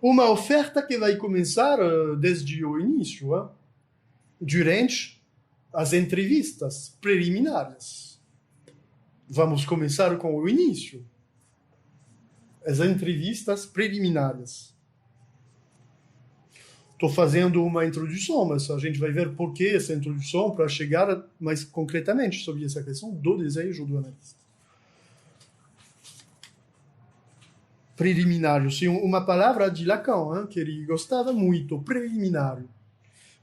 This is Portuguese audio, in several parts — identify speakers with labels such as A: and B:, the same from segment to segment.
A: Uma oferta que vai começar desde o início, durante as entrevistas preliminares. Vamos começar com o início. As entrevistas preliminares. Estou fazendo uma introdução, mas a gente vai ver por que essa introdução para chegar mais concretamente sobre essa questão do desejo do analista. Preliminário, sim, uma palavra de Lacan, que ele gostava muito, preliminário.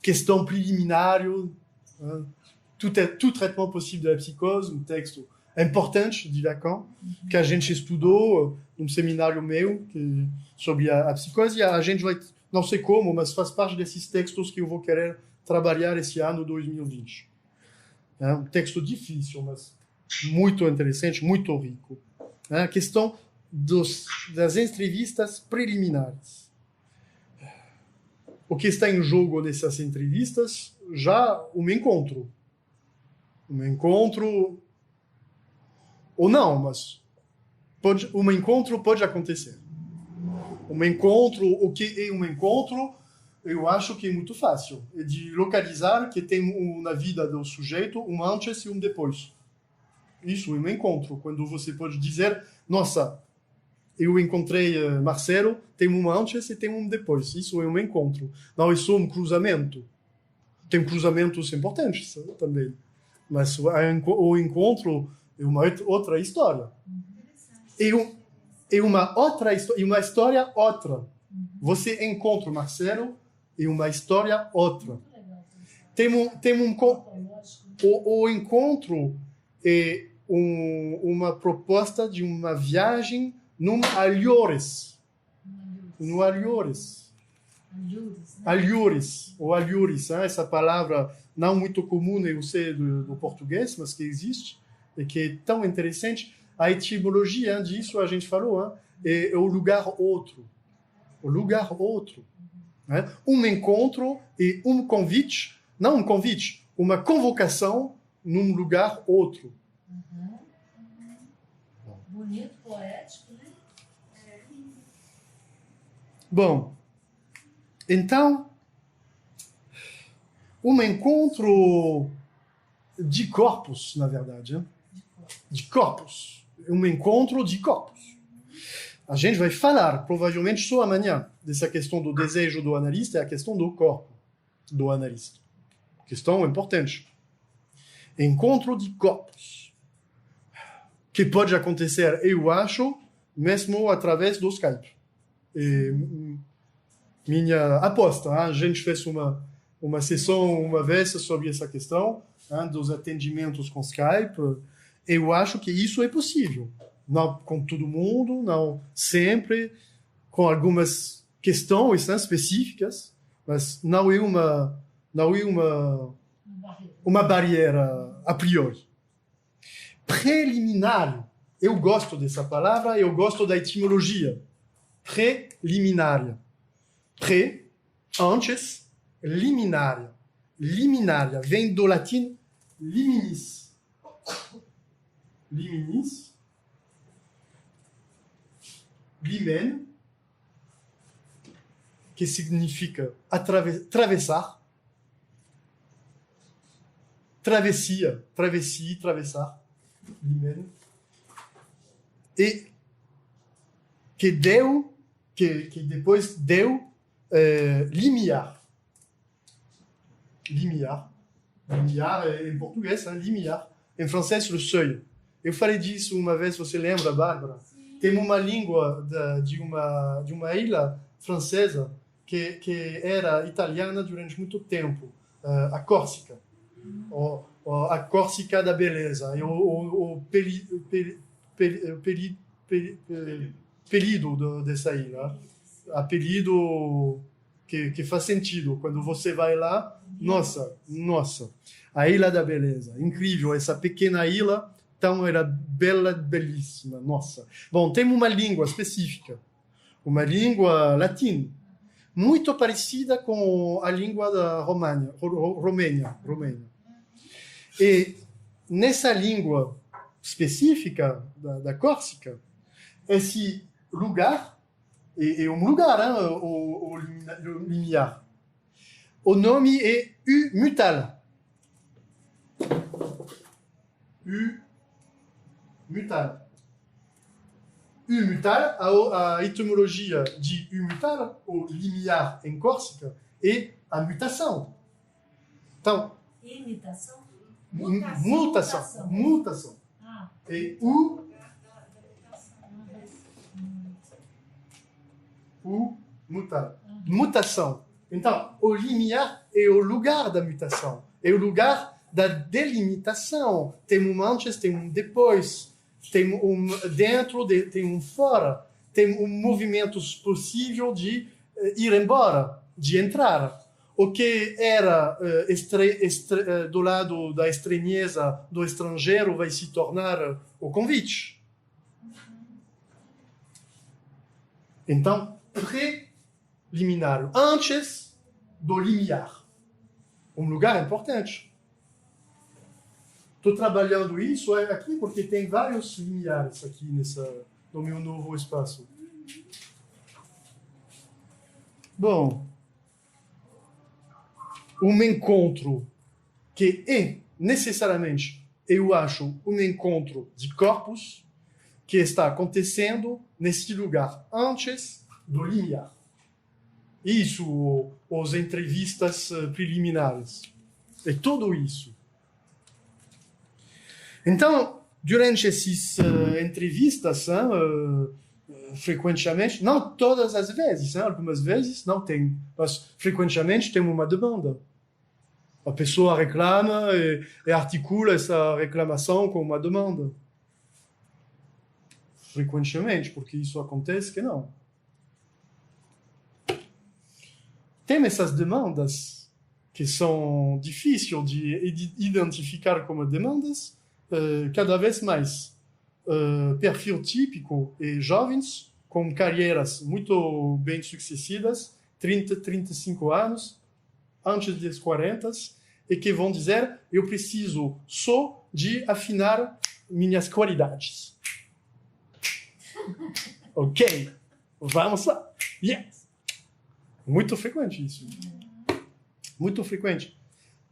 A: Questão preliminário, tout traitement possible da psicose, um texto importante de Lacan, que a gente estudou num seminário meu sobre a psicose, e a gente vai, não sei como, mas faz parte desses textos que eu vou querer trabalhar esse ano 2020. É um texto difícil, mas muito interessante, muito rico. É a questão das entrevistas preliminares. O que está em jogo nessas entrevistas? Já um encontro. Um encontro ou não, mas um encontro pode acontecer. Um encontro, o que é um encontro, eu acho que é muito fácil. É de localizar que tem na vida do sujeito um antes e um depois. Isso é um encontro. Quando você pode dizer, nossa, eu encontrei Marcelo, tem um antes e tem um depois. Isso é um encontro. Não é só um cruzamento. Tem cruzamentos importantes também. Mas o encontro é uma outra história. É uma outra história, uma história outra. Você encontra o Marcelo e uma história outra. O encontro é uma proposta de uma viagem num alhures. No alhures. Alhures, ou alhures, essa palavra não muito comum, eu sei, do português, mas que existe, e que é tão interessante. A etimologia disso, a gente falou, é o lugar outro. O lugar outro. Um encontro e um convite, não um convite, uma convocação num lugar outro.
B: Bonito, poético, né?
A: Bom, então, um encontro de corpos, na verdade. De corpos. Um encontro de corpos. A gente vai falar, provavelmente só amanhã, dessa questão do desejo do analista e a questão do corpo do analista. Questão importante. Encontro de corpos. Que pode acontecer, eu acho, mesmo através do Skype. Minha aposta, a gente fez uma sessão uma vez sobre essa questão dos atendimentos com Skype. Eu acho que isso é possível. Não com todo mundo, não sempre, com algumas questões específicas, mas não é uma barreira a priori. Preliminar, eu gosto dessa palavra, eu gosto da etimologia. Preliminária. Pré, antes, liminária. Liminária vem do latim liminis. Liminis. Limen, que significa atravessar. Travessia, travessar. Limen. E que deu, que depois deu limiar. Limiar. Limiar em português, limiar. Em francês, le seuil. Eu falei disso uma vez, você lembra, Bárbara? Sim. Tem uma língua de uma ilha francesa que era italiana durante muito tempo, a Córcega. A Córcega da beleza. O apelido dessa ilha. Apelido que faz sentido. Quando você vai lá, nossa, a Ilha da Beleza. Incrível, essa pequena ilha, tão era bela, belíssima, nossa. Bom, tem uma língua específica, uma língua latina, muito parecida com a língua da Romênia. E nessa língua específica da Córcega, esse lugar é um lugar, hein, o limiar. O nome é U-mutal. U-mutal. U-mutal, a etimologia de U-mutal, o limiar em Córcega, é a mutação. Então,
B: Imitação?
A: mutação.
B: Ah.
A: É mutal. Mutação. Então, o limiar é o lugar da mutação. É o lugar da delimitação. Tem um antes, tem um depois. Tem um dentro, tem um fora. Tem um movimento possível de ir embora, de entrar. O que era do lado da estranheza do estrangeiro vai se tornar o convite. Então, preliminar, antes do limiar. Um lugar importante. Estou trabalhando isso aqui porque tem vários limiares aqui no meu novo espaço. Bom, um encontro que é necessariamente, eu acho, um encontro de corpos que está acontecendo neste lugar antes do limiar. Isso, as entrevistas preliminares. É tudo isso. Então, durante essas entrevistas, frequentemente, não todas as vezes, algumas vezes não tem, mas frequentemente tem uma demanda. A pessoa reclama e articula essa reclamação com uma demanda. Frequentemente, porque isso acontece que não. Tem essas demandas que são difíceis de identificar como demandas, cada vez mais. Perfil típico é jovens com carreiras muito bem sucedidas, 30, 35 anos, antes dos 40, e que vão dizer, eu preciso só de afinar minhas qualidades. Ok, vamos lá. Yes. Muito frequente isso. Muito frequente.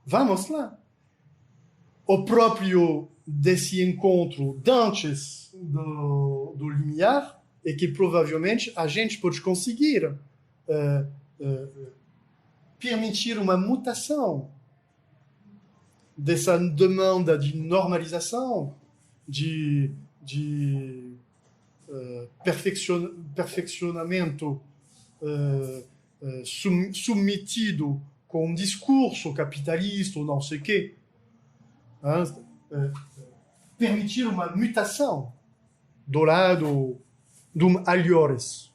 A: Vamos lá. O próprio desse encontro antes do limiar é que provavelmente a gente pode conseguir permitir uma mutação dessa demanda de normalização, de perfeccionamento submetido com um discurso capitalista ou não sei o quê. Permitir uma mutação do lado de aliores.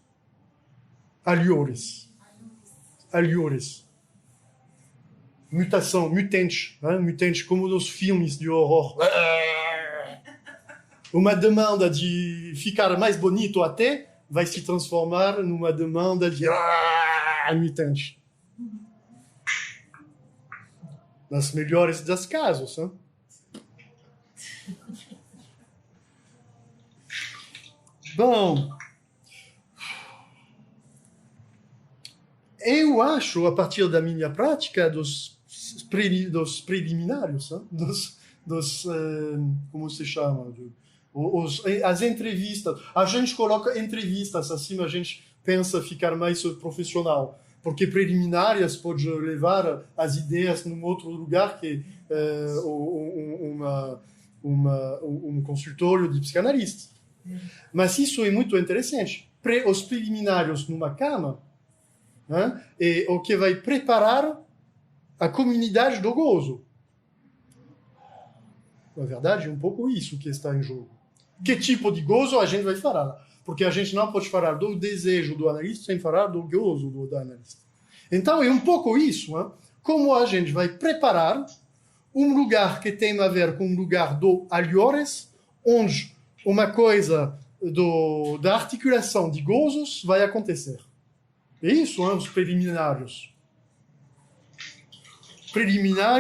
A: Mutação, mutante, como nos filmes de horror. Uma demanda de ficar mais bonito até vai se transformar numa demanda de mutante. Nas melhores dos casos. Bom, eu acho, a partir da minha prática dos preliminares, como se chama? As entrevistas. A gente coloca entrevistas, assim a gente pensa ficar mais profissional, porque preliminares pode levar as ideias num outro lugar que um consultório de psicanalista. Mas isso é muito interessante. Os preliminares numa cama é o que vai preparar a comunidade do gozo. Na verdade, é um pouco isso que está em jogo. Que tipo de gozo a gente vai falar? Porque a gente não pode falar do desejo do analista sem falar do gozo do analista. Então, é um pouco isso. Como a gente vai preparar um lugar que tem a ver com um lugar do aliores, onde uma coisa da articulação de gozos vai acontecer. É isso, os preliminares. Preliminares